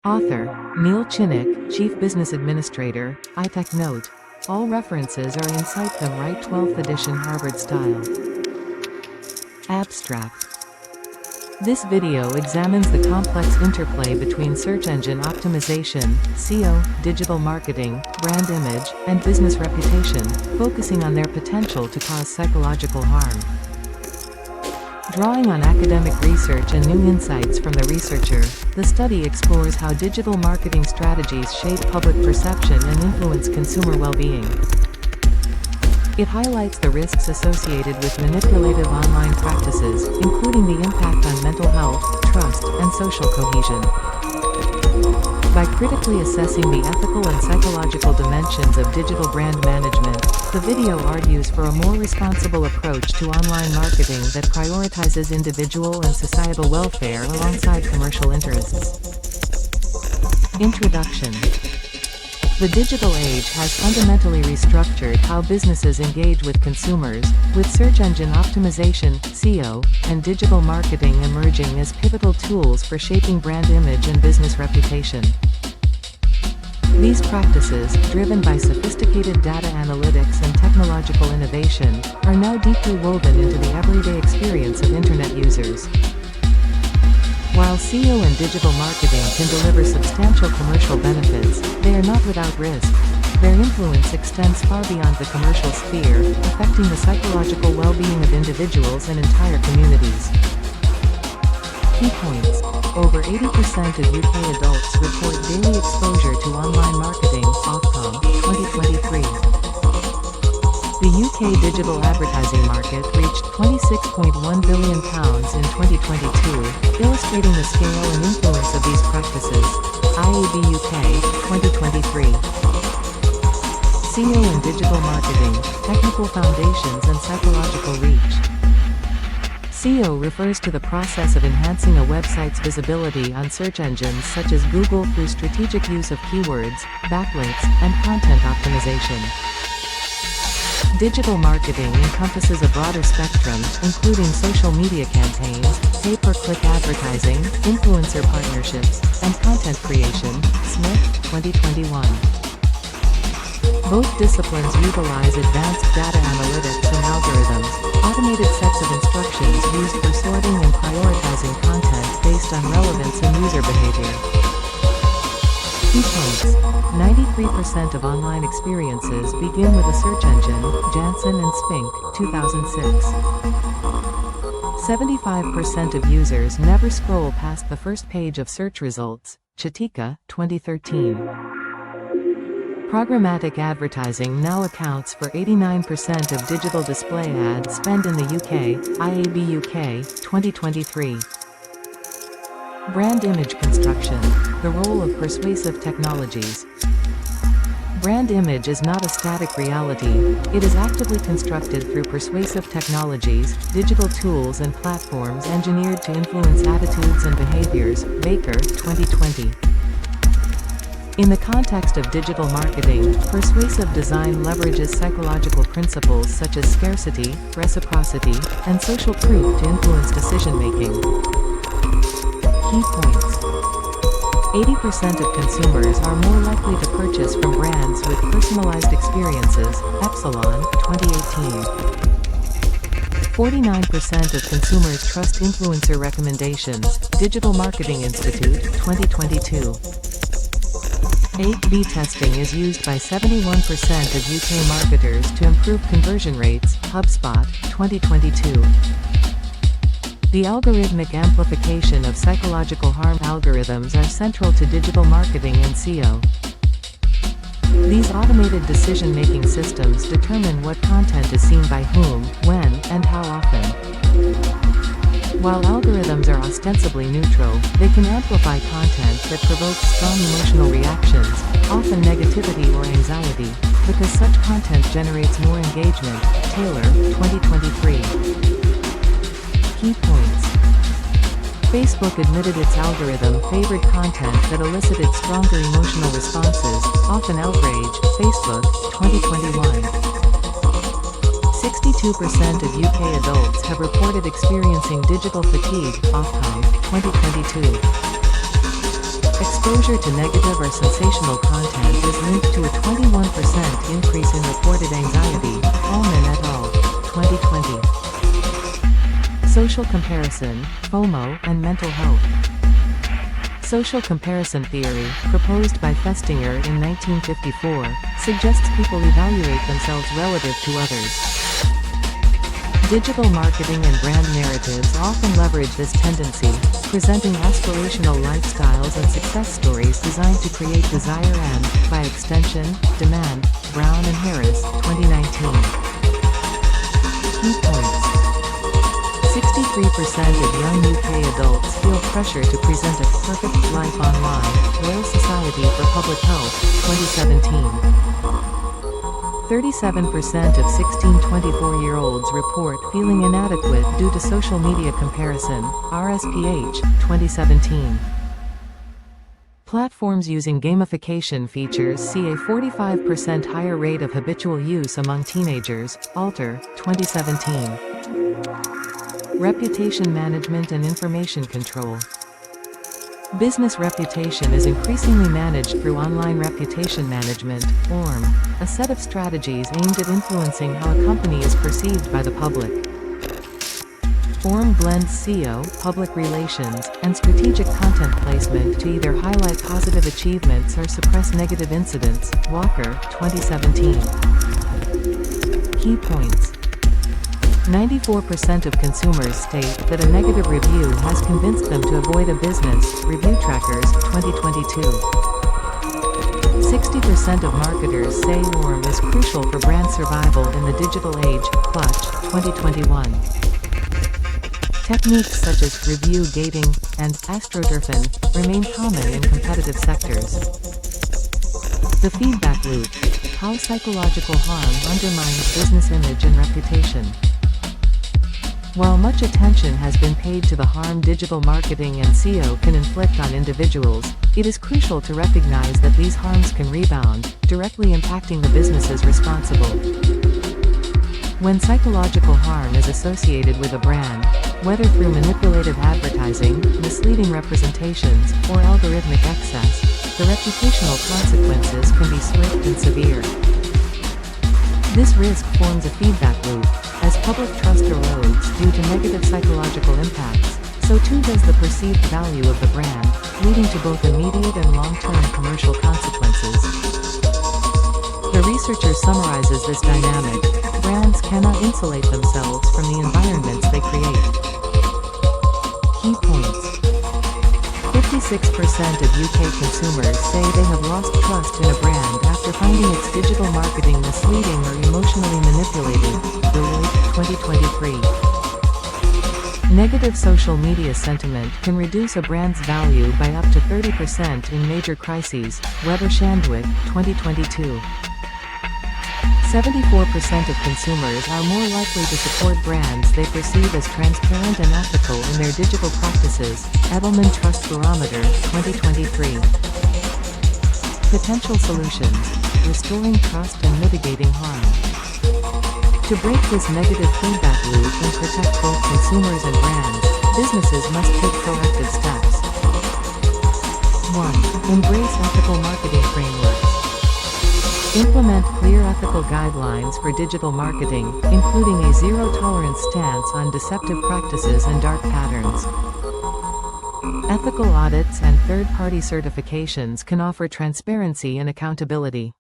Author, Neil Chinnock, Chief Business Administrator, iTech Note. All references are in Cite Them Right 12th edition Harvard style. Abstract. This video examines the complex interplay between search engine optimization, SEO, digital marketing, brand image, and business reputation, focusing on their potential to cause psychological harm. Drawing on academic research and new insights from the researcher, the study explores how digital marketing strategies shape public perception and influence consumer well-being. It highlights the risks associated with manipulative online practices, including the impact on mental health, trust, and social cohesion. By critically assessing the ethical and psychological dimensions of digital brand management, the video argues for a more responsible approach to online marketing that prioritizes individual and societal welfare alongside commercial interests. Introduction. The digital age has fundamentally restructured how businesses engage with consumers, with search engine optimization, SEO, and digital marketing emerging as pivotal tools for shaping brand image and business reputation. These practices, driven by sophisticated data analytics and technological innovation, are now deeply woven into the everyday experience of Internet users. While SEO and digital marketing can deliver substantial commercial benefits, they are not without risk. Their influence extends far beyond the commercial sphere, affecting the psychological well-being of individuals and entire communities. Key points. Over 80% of UK adults report daily exposure to online marketing, Ofcom, 2023. The UK digital advertising market reached £26.1 billion in 2022, illustrating the scale and influence of these practices. IAB UK, 2023. SEO and digital marketing, technical foundations and psychological reach. SEO refers to the process of enhancing a website's visibility on search engines such as Google through strategic use of keywords, backlinks, and content optimization. Digital marketing encompasses a broader spectrum, including social media campaigns, pay-per-click advertising, influencer partnerships, and content creation. Smith, 2021. Both disciplines utilize advanced data analytics and algorithms, automated sets of instructions used for sorting and prioritizing content based on relevance and user behavior. Key points. 93% of online experiences begin with a search engine, Janssen and Spink, 2006. 75% of users never scroll past the first page of search results, Chitika, 2013. Programmatic advertising now accounts for 89% of digital display ad spend in the UK, IAB UK, 2023. Brand image construction, the role of persuasive technologies. Brand image is not a static reality, it is actively constructed through persuasive technologies, digital tools and platforms engineered to influence attitudes and behaviors. Baker, 2020. In the context of digital marketing, persuasive design leverages psychological principles such as scarcity, reciprocity, and social proof to influence decision-making. Key points. 80% of consumers are more likely to purchase from brands with personalized experiences, Epsilon, 2018. 49% of consumers trust influencer recommendations, Digital Marketing Institute, 2022. A/B testing is used by 71% of UK marketers to improve conversion rates, HubSpot, 2022. The algorithmic amplification of psychological harm algorithms are central to digital marketing and SEO. These automated decision-making systems determine what content is seen by whom, when, and how often. While algorithms are ostensibly neutral, they can amplify content that provokes strong emotional reactions, often negativity or anxiety, because such content generates more engagement. Taylor, 2023. Key points. Facebook admitted its algorithm favored content that elicited stronger emotional responses, often outrage. Facebook, 2021. 62% of UK adults have reported experiencing digital fatigue, Ofcom, 2022. Exposure to negative or sensational content is linked to a 21% increase in reported anxiety, Allman et al., 2020. Social comparison, FOMO, and mental health. Social comparison theory, proposed by Festinger in 1954, suggests people evaluate themselves relative to others. Digital marketing and brand narratives often leverage this tendency, presenting aspirational lifestyles and success stories designed to create desire and, by extension, demand. Brown and Harris, 2019. Key points. 63% of young UK adults feel pressure to present a perfect life online, Royal Society for Public Health, 2017. 37% of 16-24-year-olds report feeling inadequate due to social media comparison, RSPH, 2017. Platforms using gamification features see a 45% higher rate of habitual use among teenagers, Alter, 2017. Reputation management and information control. Business reputation is increasingly managed through online reputation management, ORM, a set of strategies aimed at influencing how a company is perceived by the public. ORM blends SEO, public relations, and strategic content placement to either highlight positive achievements or suppress negative incidents, Walker, 2017. Key points. 94% of consumers state that a negative review has convinced them to avoid a business, Review Trackers, 2022. 60% of marketers say ORM is crucial for brand survival in the digital age, Clutch, 2021. Techniques such as review gating and astroturfing remain common in competitive sectors. The feedback loop. How psychological harm undermines business image and reputation. While much attention has been paid to the harm digital marketing and SEO can inflict on individuals, it is crucial to recognize that these harms can rebound, directly impacting the businesses responsible. When psychological harm is associated with a brand, whether through manipulative advertising, misleading representations, or algorithmic excess, the reputational consequences can be swift and severe. This risk forms a feedback loop. As public trust erodes due to negative psychological impacts, so too does the perceived value of the brand, leading to both immediate and long-term commercial consequences. The researcher summarizes this dynamic. Brands cannot insulate themselves from the environments they create. Key points. 56% of UK consumers say they have lost trust in a brand after finding its digital marketing misleading or emotionally manipulated, Deloitte, 2023. Negative social media sentiment can reduce a brand's value by up to 30% in major crises, Weber-Shandwick, 2022. 74% of consumers are more likely to support brands they perceive as transparent and ethical in their digital practices, Edelman Trust Barometer, 2023. Potential solutions: restoring trust and mitigating harm. To break this negative feedback loop and protect both consumers and brands, businesses must take proactive steps. 1. Embrace ethical marketing frameworks. Implement clear ethical guidelines for digital marketing, including a zero-tolerance stance on deceptive practices and dark patterns. Ethical audits and third-party certifications can offer transparency and accountability.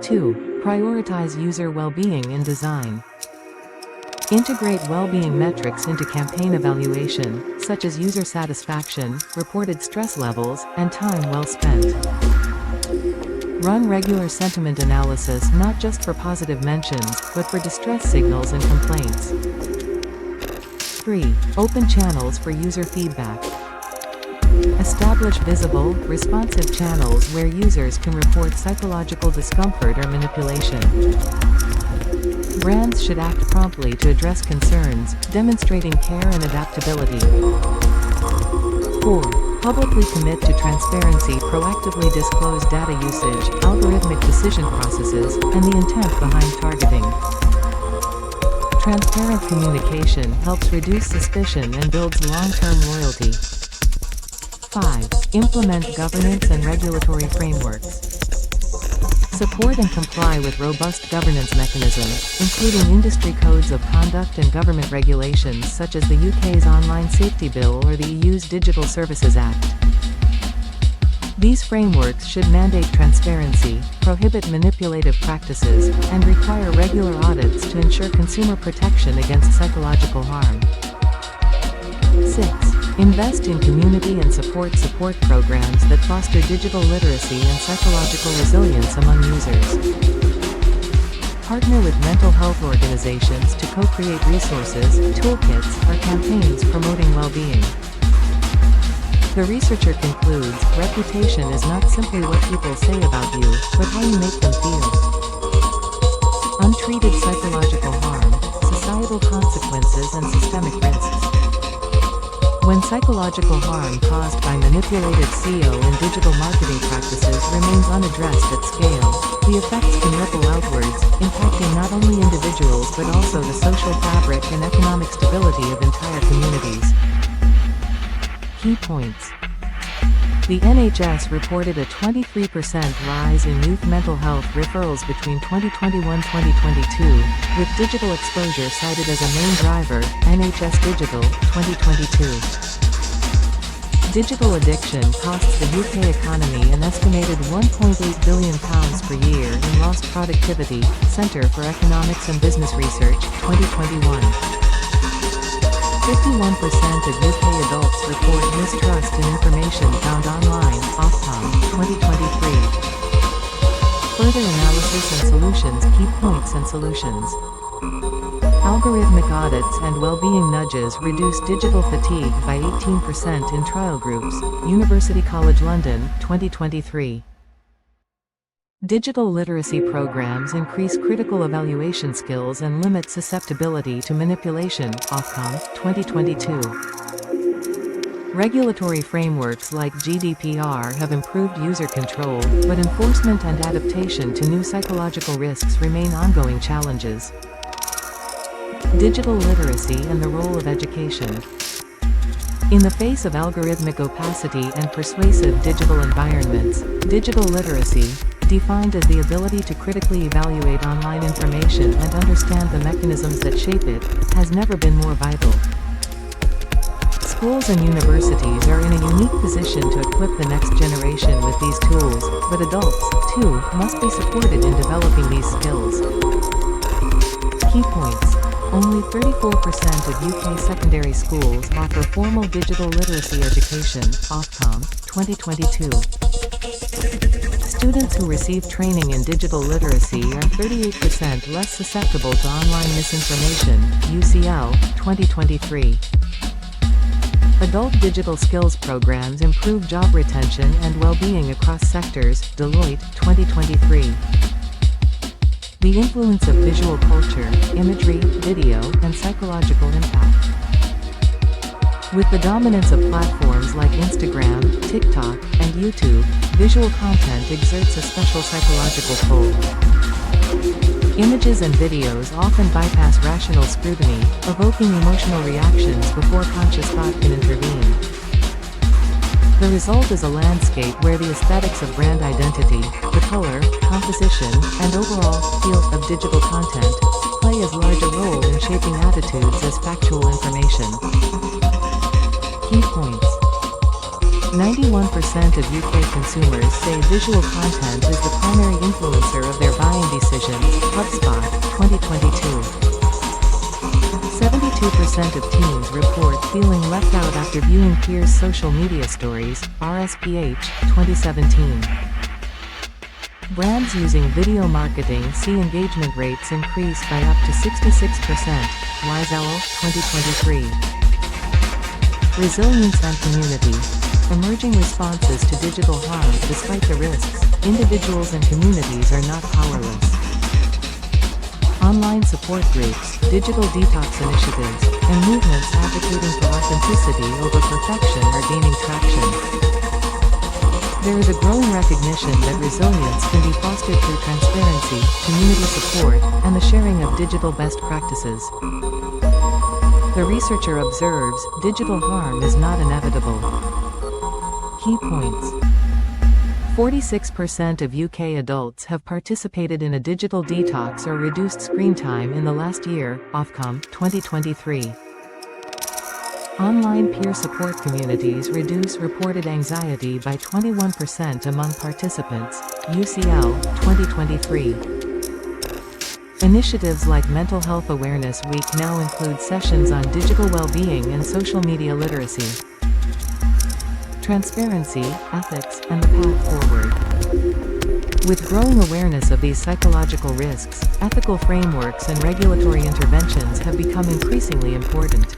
2. Prioritize user well-being in design. Integrate well-being metrics into campaign evaluation, such as user satisfaction, reported stress levels, and time well spent. Run regular sentiment analysis not just for positive mentions, but for distress signals and complaints. 3. Open channels for user feedback. Establish visible, responsive channels where users can report psychological discomfort or manipulation. Brands should act promptly to address concerns, demonstrating care and adaptability. 4. Publicly commit to transparency. Proactively disclose data usage, algorithmic decision processes, and the intent behind targeting. Transparent communication helps reduce suspicion and builds long-term loyalty. 5. Implement governance and regulatory frameworks. Support and comply with robust governance mechanisms, including industry codes of conduct and government regulations such as the UK's Online Safety Bill or the EU's Digital Services Act. These frameworks should mandate transparency, prohibit manipulative practices, and require regular audits to ensure consumer protection against psychological harm. 6. Invest in community and support programs that foster digital literacy and psychological resilience among users. Partner with mental health organizations to co-create resources, toolkits, or campaigns promoting well-being. The researcher concludes, reputation is not simply what people say about you, but how you make them feel. Untreated psychological harm, societal consequences and systemic risks. When psychological harm caused by manipulated SEO and digital marketing practices remains unaddressed at scale, the effects can ripple outwards, impacting not only individuals but also the social fabric and economic stability of entire communities. Key points. The NHS reported a 23% rise in youth mental health referrals between 2021-2022, with digital exposure cited as a main driver. NHS Digital, 2022. Digital addiction costs the UK economy an estimated £1.8 billion per year in lost productivity. Centre for Economics and Business Research, 2021. 51% of UK adults report mistrust in information found online. Ofcom, 2023. Further analysis and solutions. Key points and solutions. Algorithmic audits and well-being nudges reduce digital fatigue by 18% in trial groups. University College London, 2023. Digital literacy programs increase critical evaluation skills and limit susceptibility to manipulation. Ofcom, 2022. Regulatory frameworks like GDPR have improved user control, but enforcement and adaptation to new psychological risks remain ongoing challenges. Digital literacy and the role of education. In the face of algorithmic opacity and persuasive digital environments, digital literacy, defined as the ability to critically evaluate online information and understand the mechanisms that shape it, has never been more vital. Schools and universities are in a unique position to equip the next generation with these tools, but adults, too, must be supported in developing these skills. Key points. Only 34% of UK secondary schools offer formal digital literacy education. Ofcom, 2022. Students who receive training in digital literacy are 38% less susceptible to online misinformation. UCL, 2023. Adult digital skills programs improve job retention and well-being across sectors. Deloitte, 2023. The influence of visual culture, imagery, video, and psychological impact. With the dominance of platforms like Instagram, TikTok, and YouTube, visual content exerts a special psychological pull. Images and videos often bypass rational scrutiny, evoking emotional reactions before conscious thought can intervene. The result is a landscape where the aesthetics of brand identity, the color, composition, and overall feel of digital content play as large a role in shaping attitudes as factual information. Key points. 91% of UK consumers say visual content is the primary influencer of their buying decisions. HubSpot, 2022. 72% of teens report feeling left out after viewing peers' social media stories. RSPH, 2017. Brands using video marketing see engagement rates increase by up to 66%. Wiesel, 2023. Resilience and community. Emerging responses to digital harm. Despite the risks, individuals and communities are not powerless. Online support groups, digital detox initiatives, and movements advocating for authenticity over perfection are gaining traction. There is a growing recognition that resilience can be fostered through transparency, community support, and the sharing of digital best practices. The researcher observes, digital harm is not inevitable. Key points. 46% of UK adults have participated in a digital detox or reduced screen time in the last year, Ofcom, 2023. Online peer support communities reduce reported anxiety by 21% among participants, UCL, 2023. Initiatives like Mental Health Awareness Week now include sessions on digital well-being and social media literacy. Transparency, ethics, and the path forward. With growing awareness of these psychological risks, ethical frameworks and regulatory interventions have become increasingly important.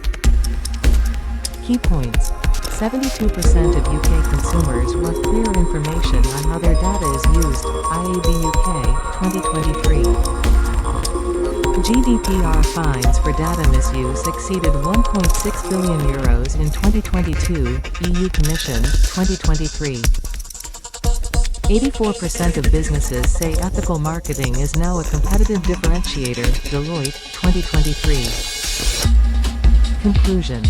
Key points. 72% of UK consumers want clear information on how their data is used, IAB UK, 2023. GDPR fines for data misuse exceeded €1.6 billion in 2022, EU Commission, 2023. 84% of businesses say ethical marketing is now a competitive differentiator, Deloitte, 2023. Conclusion.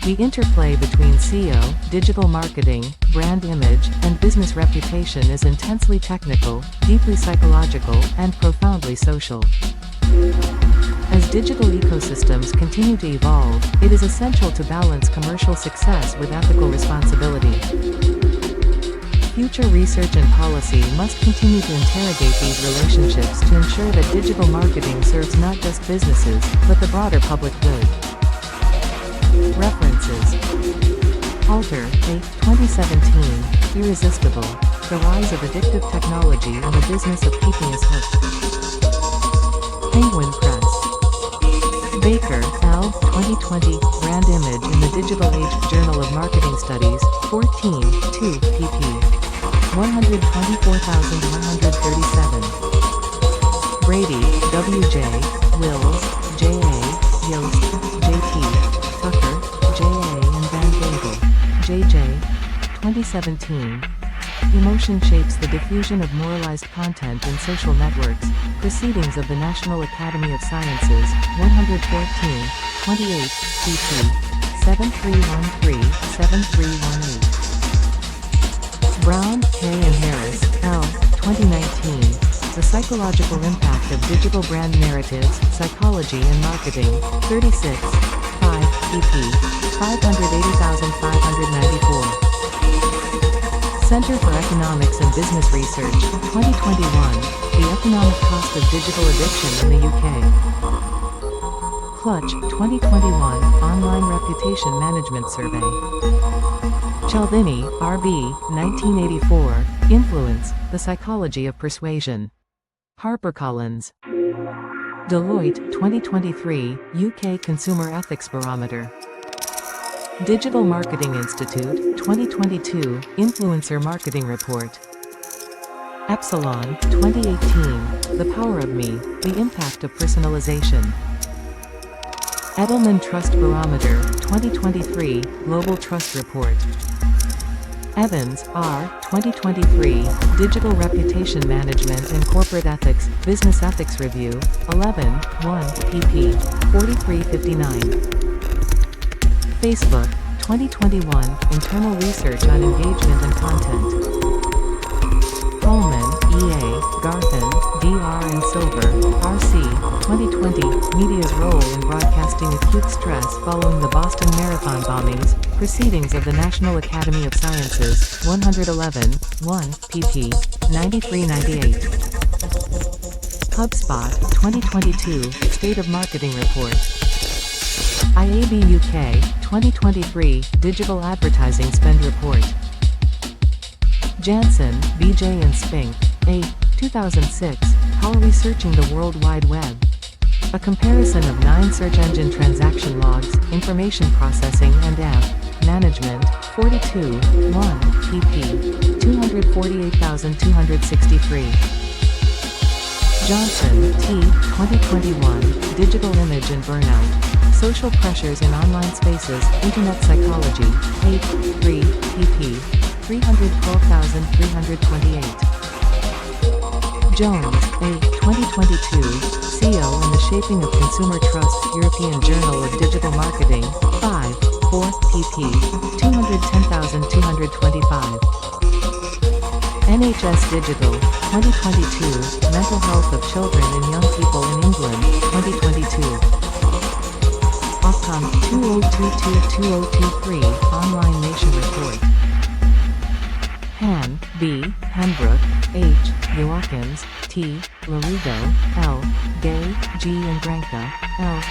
The interplay between SEO, digital marketing, brand image, and business reputation is intensely technical, deeply psychological, and profoundly social. As digital ecosystems continue to evolve, it is essential to balance commercial success with ethical responsibility. Future research and policy must continue to interrogate these relationships to ensure that digital marketing serves not just businesses, but the broader public good. References. Alter, A. 2017, Irresistible, The Rise of Addictive Technology and the Business of Keeping Us Hooked. Penguin Press. Baker, L. 2020, Brand Image in the Digital Age, Journal of Marketing Studies, 14, 2, pp. 124,137. Brady, W. J., Wills, J. A., Yost, J. T., Tucker, J. A. and Van Gagel, J. J. 2017. Emotion Shapes the Diffusion of Moralized Content in Social Networks. Proceedings of the National Academy of Sciences, 114, 28, pp. 7313-7318. Brown, K. and Harris, L. 2019. The Psychological Impact of Digital Brand Narratives, Psychology and Marketing, 36, 5, pp. 580,594. Center for Economics and Business Research, 2021, The Economic Cost of Digital Addiction in the UK. Clutch, 2021, Online Reputation Management Survey. Cialdini, R.B., 1984, Influence, The Psychology of Persuasion. HarperCollins. Deloitte, 2023, UK Consumer Ethics Barometer. Digital Marketing Institute, 2022, Influencer Marketing Report. Epsilon, 2018, The Power of Me, The Impact of Personalization. Edelman Trust Barometer, 2023, Global Trust Report. Evans, R., 2023, Digital Reputation Management and Corporate Ethics, Business Ethics Review, 11, 1, pp. 4359. Facebook, 2021, Internal Research on Engagement and Content. Coleman, E.A., Garthen, D.R. and Silver, R.C., 2020, Media's Role in Broadcasting Acute Stress Following the Boston Marathon Bombings, Proceedings of the National Academy of Sciences, 111, 1, pp. 93-98. HubSpot, 2022, State of Marketing Report. IAB UK, 2023, Digital Advertising Spend Report. Jansen, BJ and Spink, A. 2006, How Are We Searching the World Wide Web? A comparison of 9 search engine transaction logs, information processing and app management, 42, 1, pp. 248,263. Johnson, T. 2021, Digital Image and Burnout. Social Pressures in Online Spaces, Internet Psychology, 8, 3, pp. 312,328. Jones, A. 2022, SEO and the Shaping of Consumer Trust, European Journal of Digital Marketing, 5, 4 pp. 210,225. NHS Digital, 2022, Mental Health of Children and Young People in England, 2022. Ofcom, 2022-2023, Online Nation Report. Han, B, Hanbrook, H, Joachim's, T, Larugo, L, Gay, G and Granca, L.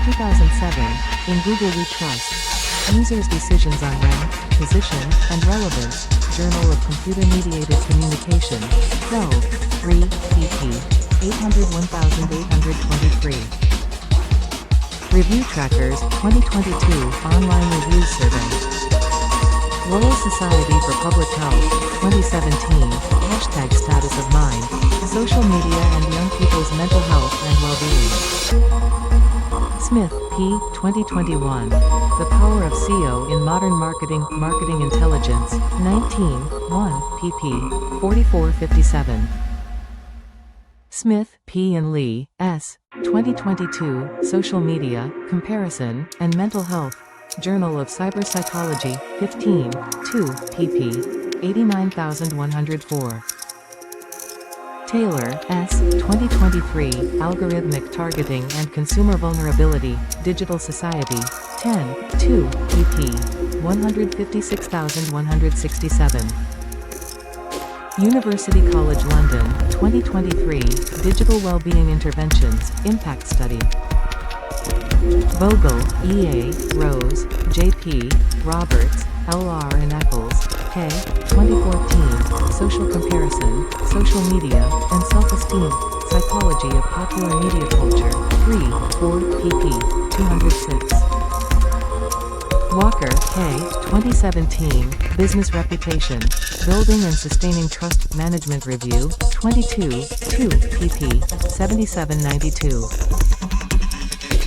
2007, in Google We Trust. Users' decisions on rank, position, and relevance, Journal of Computer-Mediated Communication, 12, 3, pp. 801,823. Review Trackers, 2022, Online Reviews Survey. Royal Society for Public Health, 2017, Hashtag Status of Mind, Social Media and Young People's Mental Health and Well-Being. Smith, P. 2021. The Power of SEO in Modern Marketing, Marketing Intelligence, 19, 1, pp. 4457. Smith, P. and Lee, S. 2022, Social Media, Comparison, and Mental Health. Journal of Cyberpsychology, 15, 2, pp. 89,104. Taylor, S. 2023, Algorithmic Targeting and Consumer Vulnerability, Digital Society, 10, 2, pp. 156,167. University College London, 2023, Digital Wellbeing Interventions, Impact Study. Vogel, E.A., Rose, J.P., Roberts, L.R. and Eccles, K. 2014, Social Comparison, Social Media, and Self-Esteem, Psychology of Popular Media Culture, 3, 4, pp. 206. Walker, K. 2017, Business Reputation, Building and Sustaining Trust Management Review, 22, 2, pp. 7792.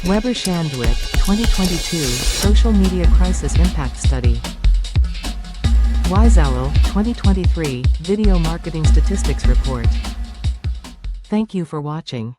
Weber Shandwick, 2022, Social Media Crisis Impact Study. Weizalo, 2023, Video Marketing Statistics Report. Thank you for watching.